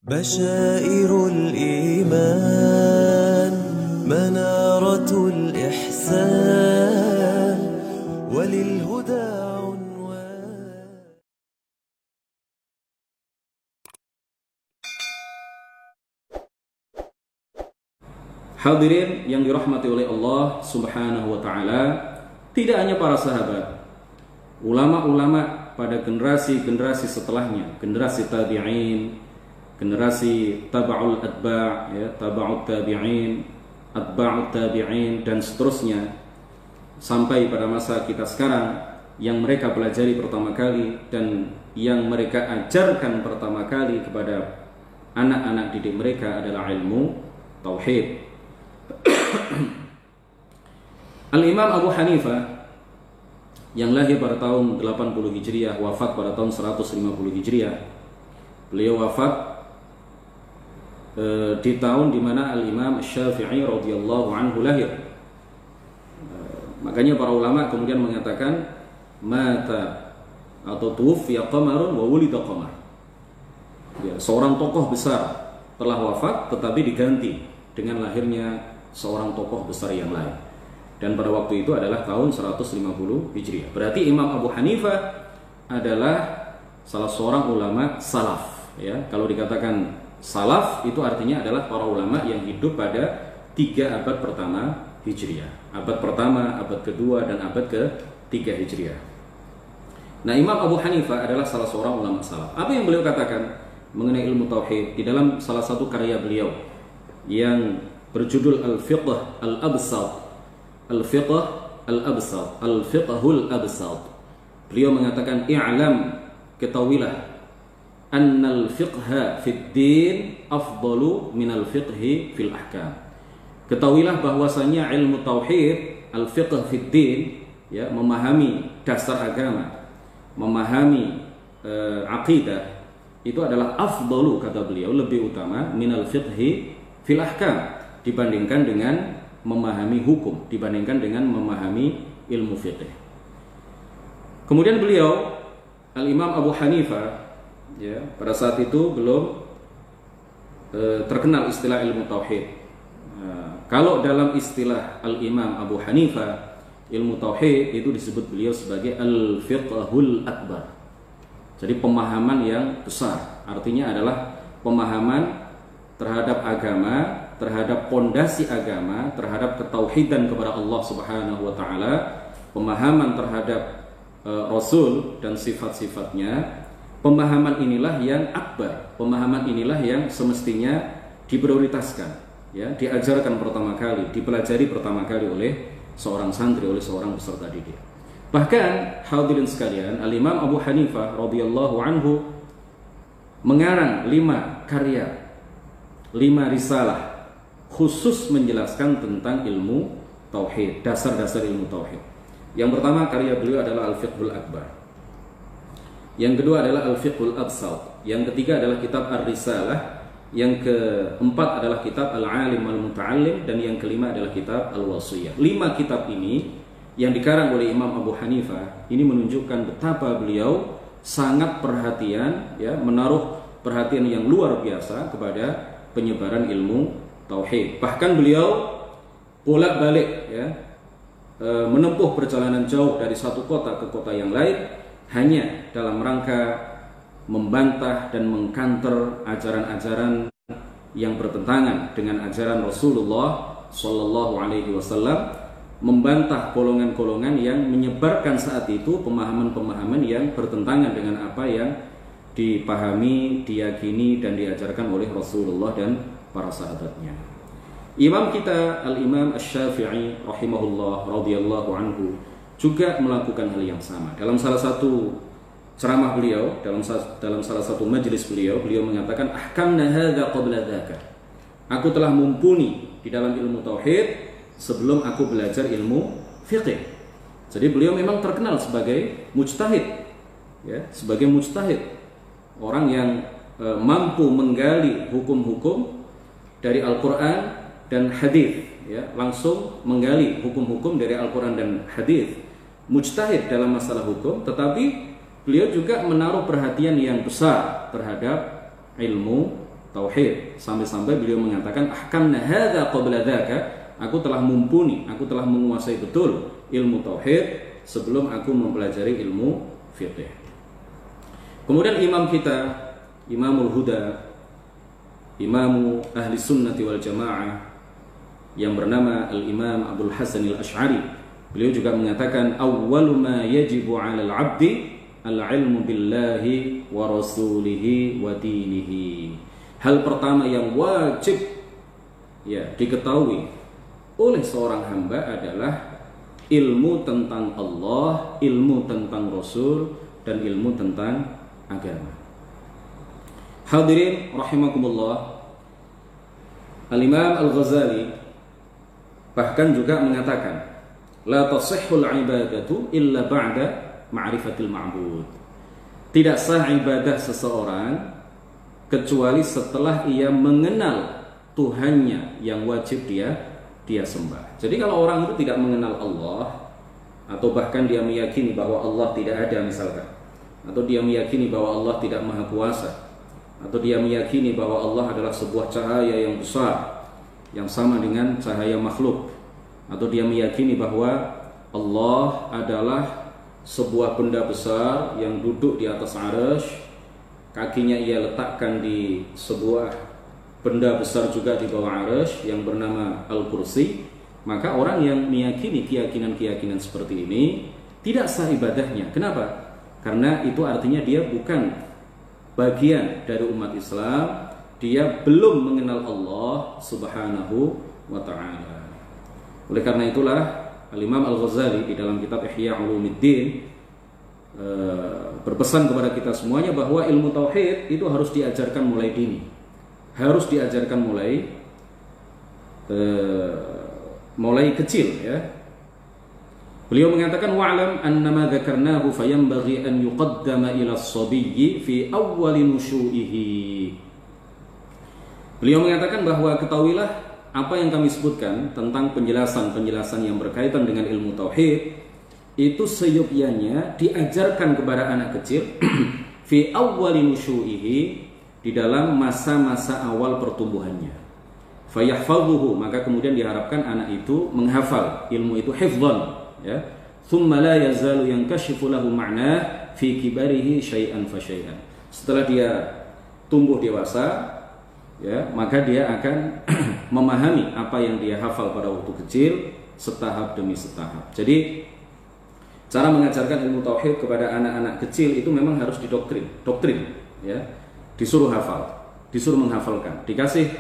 بشائر الإيمان منارة الإحسان وللهدى عنوان. Hadirin yang dirahmati oleh Allah Subhanahu wa Ta'ala, tidak hanya para sahabat, ulama-ulama pada generasi-generasi setelahnya, generasi tabi'in, generasi taba'ul atba', ya, taba'ut tabi'in, atba'ut tabi'in, dan seterusnya, sampai pada masa kita sekarang, yang mereka pelajari pertama kali dan yang mereka ajarkan pertama kali kepada anak-anak didik mereka adalah ilmu tauhid. Al-Imam Abu Hanifah yang lahir pada tahun 80 Hijriah, wafat pada tahun 150 Hijriah. Beliau wafat di tahun di mana Al-Imam Syafi'i radhiyallahu anhu lahir. Makanya para ulama kemudian mengatakan mata atau tuwfiya qamarun wa wulida qamar. Ya, seorang tokoh besar telah wafat tetapi diganti dengan lahirnya seorang tokoh besar yang lain. Dan pada waktu itu adalah tahun 150 Hijriah. Berarti Imam Abu Hanifah adalah salah seorang ulama salaf, ya. Kalau dikatakan salaf itu artinya adalah para ulama yang hidup pada 3 abad pertama Hijriah. Abad pertama, abad kedua, dan abad ke-3 Hijriah. Nah, Imam Abu Hanifah adalah salah seorang ulama salaf. Apa yang beliau katakan mengenai ilmu tauhid di dalam salah satu karya beliau yang berjudul Al-Fiqh Al-Absat, Al-Fiqh Al-Absat, Al-Fiqhul Absat. Beliau mengatakan, i'lam, ketahuilah, annal fiqha fid din afdalu minal fiqhi fil ahkam. Ketahuilah bahwasanya ilmu tauhid, al-fiqh fid din, ya, memahami dasar agama, memahami akidah, itu adalah afdalu, kata beliau, lebih utama minal fiqhi fil ahkam, dibandingkan dengan memahami hukum, dibandingkan dengan memahami ilmu fiqh. Kemudian beliau, Al-Imam Abu Hanifah, ya, pada saat itu belum terkenal istilah ilmu tauhid. Kalau dalam istilah Al-Imam Abu Hanifah, ilmu tauhid itu disebut beliau sebagai al-fiqhul akbar. Jadi pemahaman yang besar, artinya adalah pemahaman terhadap agama, terhadap pondasi agama, terhadap ketauhidan kepada Allah Subhanahu wa Ta'ala, pemahaman terhadap Rasul dan sifat-sifatnya. Pemahaman inilah yang akbar, pemahaman inilah yang semestinya diprioritaskan, ya, diajarkan pertama kali, dipelajari pertama kali oleh seorang santri, oleh seorang peserta didik. Bahkan hadirin sekalian, Al-Imam Abu Hanifah radhiyallahu anhu mengarang 5 karya, 5 risalah khusus menjelaskan tentang ilmu tauhid, dasar-dasar ilmu tauhid. Yang pertama karya beliau adalah Al-Fiqhul Akbar. Yang kedua adalah Al-Fiqhul Absat. Yang ketiga adalah kitab Ar-Risalah. Yang keempat adalah kitab Al-Alim Al-Muta'allim. Dan yang kelima adalah kitab Al-Wasiyah. 5 kitab ini yang dikarang oleh Imam Abu Hanifah ini menunjukkan betapa beliau sangat perhatian, ya, menaruh perhatian yang luar biasa kepada penyebaran ilmu tauhid. Bahkan beliau bolak-balik, ya, menempuh perjalanan jauh dari satu kota ke kota yang lain hanya dalam rangka membantah dan mengkanter ajaran-ajaran yang bertentangan dengan ajaran Rasulullah Shallallahu Alaihi Wasallam, membantah golongan-golongan yang menyebarkan saat itu pemahaman-pemahaman yang bertentangan dengan apa yang dipahami, diyakini, dan diajarkan oleh Rasulullah dan para sahabatnya. Imam kita Al-Imam Asy-Syafi'i rahimahullah radhiyallahu anhu juga melakukan hal yang sama. Dalam salah satu ceramah beliau, dalam salah satu majelis beliau mengatakan, ahkamna hadza qabla dzaka. Aku telah mumpuni di dalam ilmu tauhid sebelum aku belajar ilmu fiqh. Jadi beliau memang terkenal sebagai mujtahid, ya, sebagai mujtahid, orang yang mampu menggali hukum-hukum dari Al-Qur'an dan hadis, ya, langsung menggali hukum-hukum dari Al-Qur'an dan hadis. Mujtahid dalam masalah hukum, tetapi beliau juga menaruh perhatian yang besar terhadap ilmu tauhid, sampai-sampai beliau mengatakan ahkamna hadza qabla dzaka, aku telah mumpuni, aku telah menguasai betul ilmu tauhid sebelum aku mempelajari ilmu fiqh. Kemudian imam kita, Imamul Huda, Imamu Ahli Sunnati wal Jamaah yang bernama Al-Imam Abdul Hasan Al-Asy'ari, beliau juga mengatakan awwalu ma yajibu 'alal 'abdi al-'ilmu billahi wa rasulihi wa dinihi. Hal pertama yang wajib diketahui oleh seorang hamba adalah ilmu tentang Allah, ilmu tentang Rasul, dan ilmu tentang agama. Hadirin rahimakumullah, Al-Imam Al-Ghazali bahkan juga mengatakan la tasihhul ibadatu illa ba'da ma'rifatil ma'bud. Tidak sah ibadah seseorang kecuali setelah ia mengenal Tuhannya yang wajib dia sembah. Jadi kalau orang itu tidak mengenal Allah, atau bahkan dia meyakini bahwa Allah tidak ada misalkan, atau dia meyakini bahwa Allah tidak maha kuasa, atau dia meyakini bahwa Allah adalah sebuah cahaya yang besar yang sama dengan cahaya makhluk, atau dia meyakini bahwa Allah adalah sebuah benda besar yang duduk di atas arsy, kakinya ia letakkan di sebuah benda besar juga di bawah arsy yang bernama Al-Kursi, maka orang yang meyakini keyakinan-keyakinan seperti ini tidak sah ibadahnya. Kenapa? Karena itu artinya dia bukan bagian dari umat Islam, dia belum mengenal Allah Subhanahu wa ta'ala. Oleh karena itulah Al-Imam Al-Ghazali di dalam kitab Ihya Ulumuddin berpesan kepada kita semuanya bahwa ilmu tauhid itu harus diajarkan mulai dini, harus diajarkan mulai kecil ya. Beliau mengatakan wa'lam annama dzakarnahu fayanbaghi an yuqaddama ila as-sabiyyi fi awwal nushu'ihi. Beliau mengatakan bahwa ketahuilah apa yang kami sebutkan tentang penjelasan-penjelasan yang berkaitan dengan ilmu tauhid itu seyogyanya diajarkan kepada anak kecil fi awwal nushu'ihi, di dalam masa-masa awal pertumbuhannya. Fayahfadhuhu, maka kemudian diharapkan anak itu menghafal ilmu itu hifdhan ya. Thumma la yazalu yankashifu lahu ma'na fi kibarihi syai'an fa syai'an. Setelah dia tumbuh dewasa ya, maka dia akan memahami apa yang dia hafal pada waktu kecil setahap demi setahap. Jadi cara mengajarkan ilmu tauhid kepada anak-anak kecil itu memang harus doktrin ya. Disuruh hafal, disuruh menghafalkan, dikasih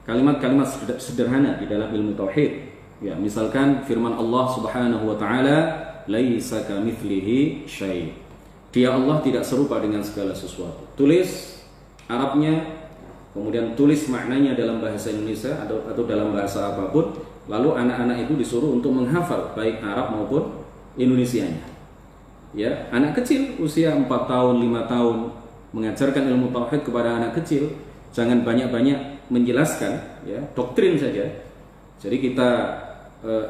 kalimat-kalimat sederhana di dalam ilmu tauhid. Ya, misalkan firman Allah Subhanahu wa taala, "Laisa kamitslihi syai'." Dia Allah tidak serupa dengan segala sesuatu. Tulis Arabnya, kemudian tulis maknanya dalam bahasa Indonesia atau dalam bahasa apapun, lalu anak-anak itu disuruh untuk menghafal baik Arab maupun Indonesianya. Ya, anak kecil usia 4 tahun, 5 tahun mengajarkan ilmu tauhid kepada anak kecil, jangan banyak-banyak menjelaskan ya, doktrin saja. Jadi kita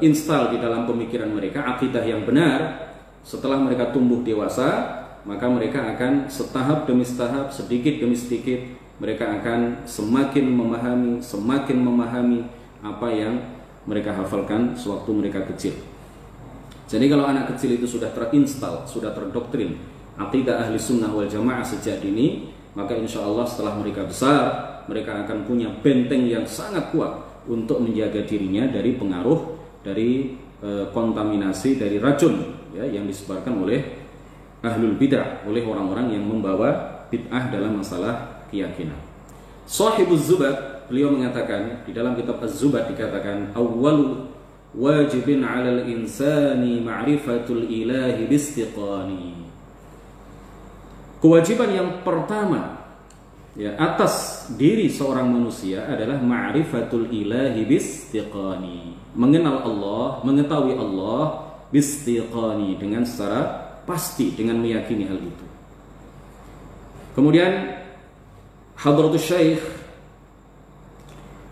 install di dalam pemikiran mereka akidah yang benar. Setelah mereka tumbuh dewasa, maka mereka akan setahap demi setahap, sedikit demi sedikit, mereka akan semakin memahami apa yang mereka hafalkan sewaktu mereka kecil. Jadi kalau anak kecil itu sudah terinstall, sudah terdoktrin akidah ahli sunnah wal jamaah sejak dini, maka insya Allah setelah mereka besar, mereka akan punya benteng yang sangat kuat untuk menjaga dirinya dari pengaruh, dari kontaminasi, dari racun ya, yang disebarkan oleh ahlul bid'ah, oleh orang-orang yang membawa bid'ah dalam masalah keyakinan. Shahibuz Zubad, beliau mengatakan di dalam kitab Az-Zubad dikatakan awwalu wajibin 'alal insani ma'rifatul ilahi bistiqani. Kewajiban yang pertama ya atas diri seorang manusia adalah ma'rifatul ilahi bistiqani, mengenal Allah, mengetahui Allah bistiqani, dengan secara pasti, dengan meyakini hal itu. Kemudian Hadratus Syekh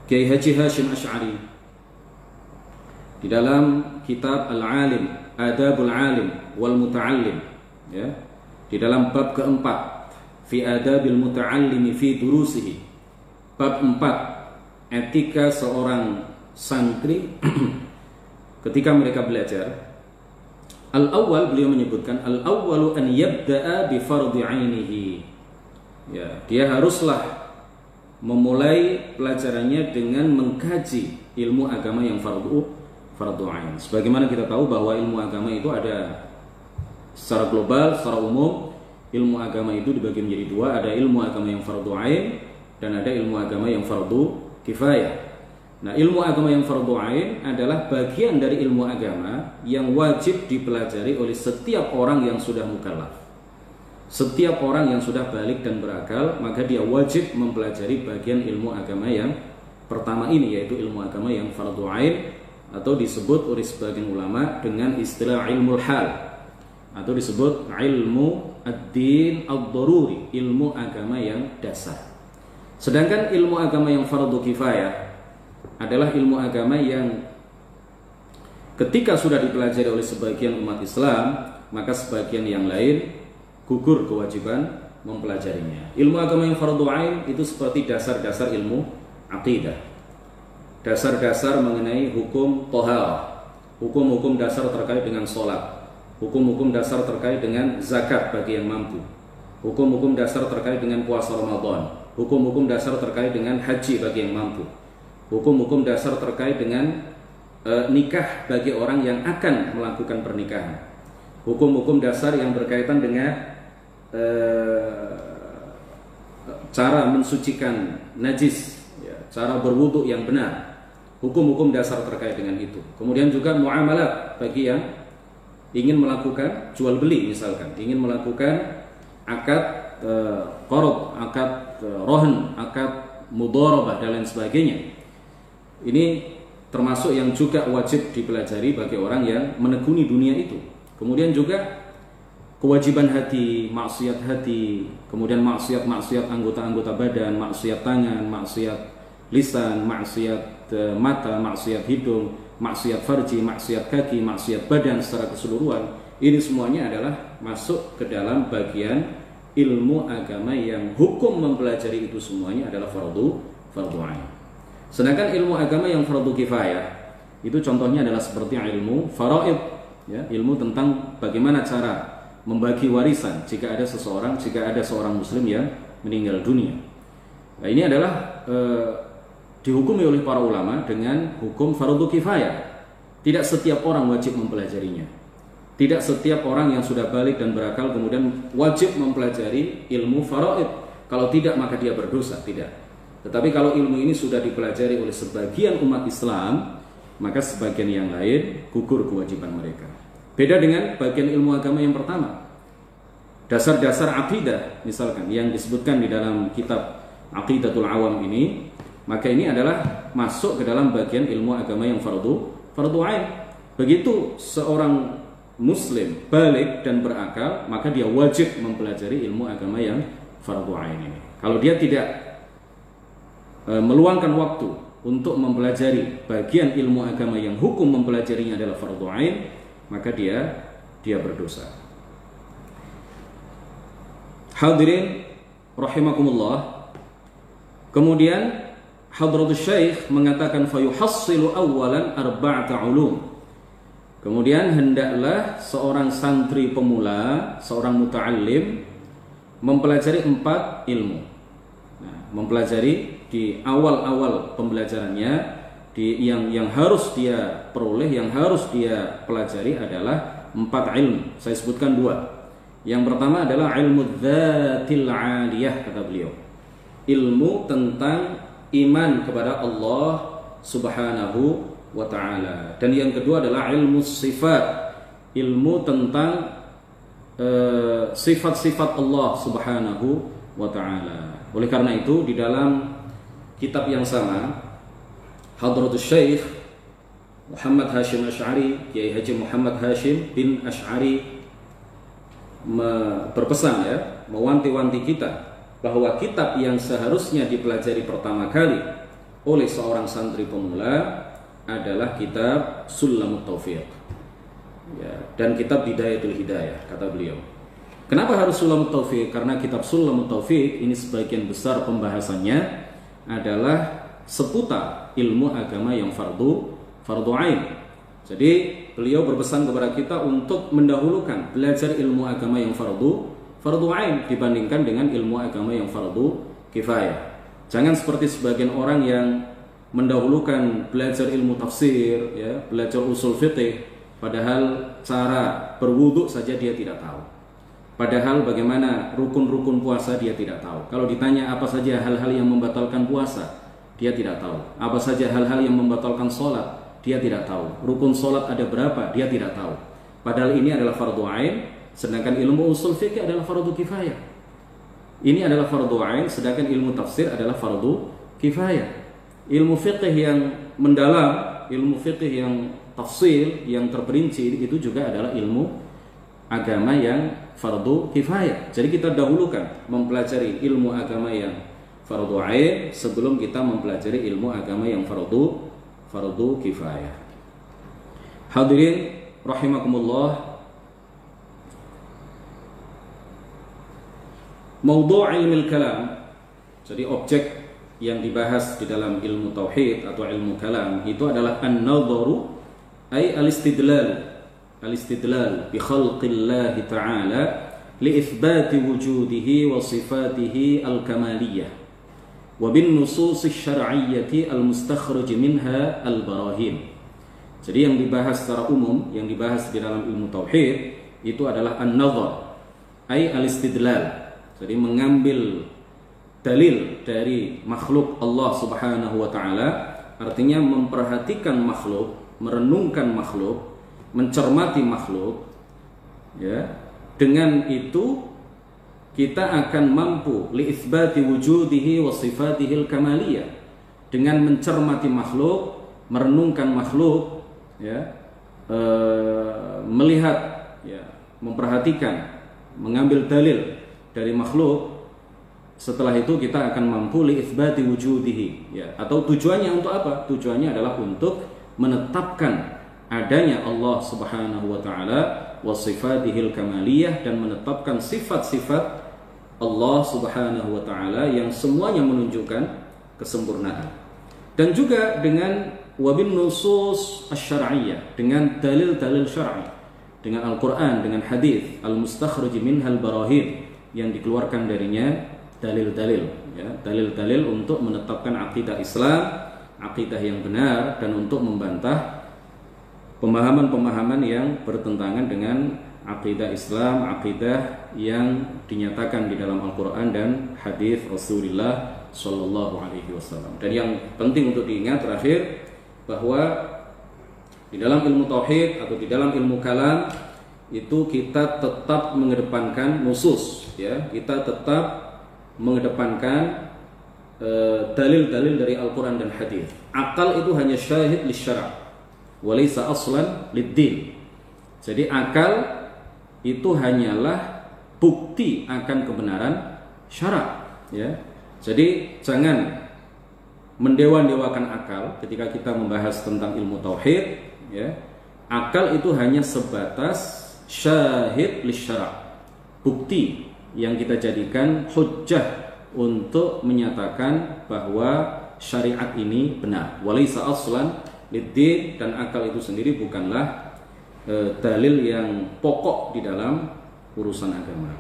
Kiai Haji Hashim Asy'ari di dalam kitab Al-Alim, Adabul Alim wal Muta'allim ya, di dalam bab keempat fi adabil muta'allimi fi durusihi, bab 4 etika seorang santri ketika mereka belajar. Al-awwal, beliau menyebutkan al-awwalu an yabda'a bi fardhi 'ainihi. Ya, dia haruslah memulai pelajarannya dengan mengkaji ilmu agama yang fardhu 'ain. Sebagaimana kita tahu bahwa ilmu agama itu ada secara global, secara umum. Ilmu agama itu dibagi menjadi dua, ada ilmu agama yang fardhu 'ain dan ada ilmu agama yang fardhu kifayah. Nah, ilmu agama yang fardhu 'ain adalah bagian dari ilmu agama yang wajib dipelajari oleh setiap orang yang sudah mukallaf. Setiap orang yang sudah balik dan berakal, maka dia wajib mempelajari bagian ilmu agama yang pertama ini, yaitu ilmu agama yang fardhu 'ain, atau disebut oleh sebagian ulama dengan istilah ilmu hal, atau disebut ilmu ad-din ad-daruri, ilmu agama yang dasar. Sedangkan ilmu agama yang fardhu kifayah adalah ilmu agama yang ketika sudah dipelajari oleh sebagian umat Islam, maka sebagian yang lain gugur kewajiban mempelajarinya. Ilmu agama yang fardhu 'ain itu seperti dasar-dasar ilmu akidah, dasar-dasar mengenai hukum thaharah, hukum-hukum dasar terkait dengan sholat, hukum-hukum dasar terkait dengan zakat bagi yang mampu, hukum-hukum dasar terkait dengan puasa Ramadan, hukum-hukum dasar terkait dengan haji bagi yang mampu, hukum-hukum dasar terkait dengan nikah bagi orang yang akan melakukan pernikahan, hukum-hukum dasar yang berkaitan dengan cara mensucikan najis, ya, cara berwudu yang benar, hukum-hukum dasar terkait dengan itu. Kemudian juga muamalat bagi yang ingin melakukan jual beli, misalkan ingin melakukan akad qard, akad rohan, akad mudharabah dan lain sebagainya. Ini termasuk yang juga wajib dipelajari bagi orang yang menekuni dunia itu. Kemudian juga kewajiban hati, maksiat hati, kemudian maksiat anggota-anggota badan, maksiat tangan, maksiat lisan, maksiat mata, maksiat hidung, maksiat farji, maksiat kaki, maksiat badan secara keseluruhan. Ini semuanya adalah masuk ke dalam bagian ilmu agama yang hukum mempelajari itu semuanya adalah fardhu 'ain. Sedangkan ilmu agama yang fardhu kifayah itu contohnya adalah seperti ilmu faraid, ya, ilmu tentang bagaimana cara membagi warisan jika ada seorang muslim yang meninggal dunia. Nah, ini adalah dihukumi oleh para ulama dengan hukum fardhu kifayah. Tidak setiap orang wajib mempelajarinya. Tidak setiap orang yang sudah balik dan berakal kemudian wajib mempelajari ilmu faraid. Kalau tidak maka dia berdosa, tidak. Tetapi kalau ilmu ini sudah dipelajari oleh sebagian umat Islam, maka sebagian yang lain gugur kewajiban mereka. Beda dengan bagian ilmu agama yang pertama, dasar-dasar akidah misalkan yang disebutkan di dalam kitab Aqidatul Awam ini, maka ini adalah masuk ke dalam bagian ilmu agama yang fardhu 'ain. Begitu seorang muslim balik dan berakal, maka dia wajib mempelajari ilmu agama yang fardhu 'ain ini. Kalau dia tidak meluangkan waktu untuk mempelajari bagian ilmu agama yang hukum mempelajarinya adalah fardhu 'ain, maka dia berdosa. Hadirin rahimakumullah. Kemudian Hadratus Syekh mengatakan fayuhassilu awwalan arba'ata ulum. Kemudian hendaklah seorang santri pemula, seorang muta'allim mempelajari 4 ilmu. Nah, mempelajari di awal-awal pembelajarannya yang harus dia peroleh, yang harus dia pelajari adalah 4 ilmu. Saya sebutkan 2. Yang pertama adalah ilmu dzatil 'aliyah, kata beliau. Ilmu tentang iman kepada Allah Subhanahu wa ta'ala. Dan yang kedua adalah ilmu sifat, ilmu tentang sifat-sifat Allah Subhanahu wa ta'ala. Oleh karena itu di dalam kitab yang sama, Hadratus Syekh Muhammad Hashim Asy'ari, Kiai Haji Muhammad Hashim bin Asy'ari berpesan, ya, mewanti-wanti kita bahwa kitab yang seharusnya dipelajari pertama kali oleh seorang santri pemula adalah kitab Sulamut Taufiq, ya, dan kitab Bidayatul Hidayah, kata beliau. Kenapa harus Sulamut Taufiq? Karena kitab Sulamut Taufiq ini sebagian besar pembahasannya adalah seputar ilmu agama yang fardu ain. Jadi beliau berpesan kepada kita untuk mendahulukan belajar ilmu agama yang fardu ain dibandingkan dengan ilmu agama yang fardu kifayah. Jangan seperti sebagian orang yang mendahulukan belajar ilmu tafsir, ya, belajar usul fiqih, padahal cara berwudu saja dia tidak tahu. Padahal bagaimana rukun-rukun puasa dia tidak tahu. Kalau ditanya apa saja hal-hal yang membatalkan puasa, dia tidak tahu. Apa saja hal-hal yang membatalkan sholat, dia tidak tahu. Rukun sholat ada berapa, dia tidak tahu. Padahal ini adalah fardu ain, sedangkan ilmu usul fikih adalah fardu kifayah. Ini adalah fardu ain, sedangkan ilmu tafsir adalah fardu kifayah. Ilmu fikih yang mendalam, ilmu fikih yang tafsir, yang terperinci, itu juga adalah ilmu agama yang fardu kifayah. Jadi kita dahulukan mempelajari ilmu agama yang fardu ain sebelum kita mempelajari ilmu agama yang fardu kifayah. Hadirin rahimakumullah, maudhu' ilmu kalam, jadi objek yang dibahas di dalam ilmu tauhid atau ilmu kalam itu adalah an-nadharu ay al-istidlal bi khalqillah ta'ala li itsbati wujudihi wa sifatihi al-kamaliyah wa bin nusus asy-syar'iyyah al-mustakhraj minha al-barahin. Jadi yang dibahas secara umum, yang dibahas di dalam ilmu tauhid itu adalah an-nadhar ay al-istidlal. Jadi mengambil dalil dari makhluk Allah Subhanahu wa taala, artinya memperhatikan makhluk, merenungkan makhluk, mencermati makhluk, ya. Dengan itu kita akan mampu li itsbati wujudihi wa sifatihil kamaliyah. Dengan mencermati makhluk, merenungkan makhluk, ya, melihat, ya, memperhatikan, mengambil dalil dari makhluk. Setelah itu kita akan mampu li itsbati wujudihi, ya. Atau tujuannya untuk apa? Tujuannya adalah untuk menetapkan adanya Allah Subhanahu wa taala wa sifatihil kamaliyah, dan menetapkan sifat-sifat Allah Subhanahu wa taala yang semuanya menunjukkan kesempurnaan. Dan juga dengan wabin nusus asy-syar'iyyah, dengan dalil-dalil syar'i, dengan Al-Qur'an, dengan hadis al-mustakhraj minhal barahin, yang dikeluarkan darinya dalil-dalil, ya, dalil-dalil untuk menetapkan akidah Islam, akidah yang benar, dan untuk membantah pemahaman-pemahaman yang bertentangan dengan akidah Islam, akidah yang dinyatakan di dalam Al-Quran dan hadis Rasulullah Shallallahu Alaihi Wasallam. Dan yang penting untuk diingat terakhir, bahwa di dalam ilmu tauhid atau di dalam ilmu kalam itu kita tetap mengedepankan nusus, ya, kita tetap mengedepankan dalil-dalil dari Al-Quran dan hadis. Akal itu hanya syahid li syara', walaysa aslan lid-din. Jadi akal itu hanyalah bukti akan kebenaran syara', ya. Jadi jangan mendewa-dewakan akal ketika kita membahas tentang ilmu tauhid, ya. Akal itu hanya sebatas syahid li syara', bukti yang kita jadikan hujjah untuk menyatakan bahwa syariat ini benar. Walaysa aslan lid-din, dan akal itu sendiri bukanlah dalil yang pokok di dalam urusan agama.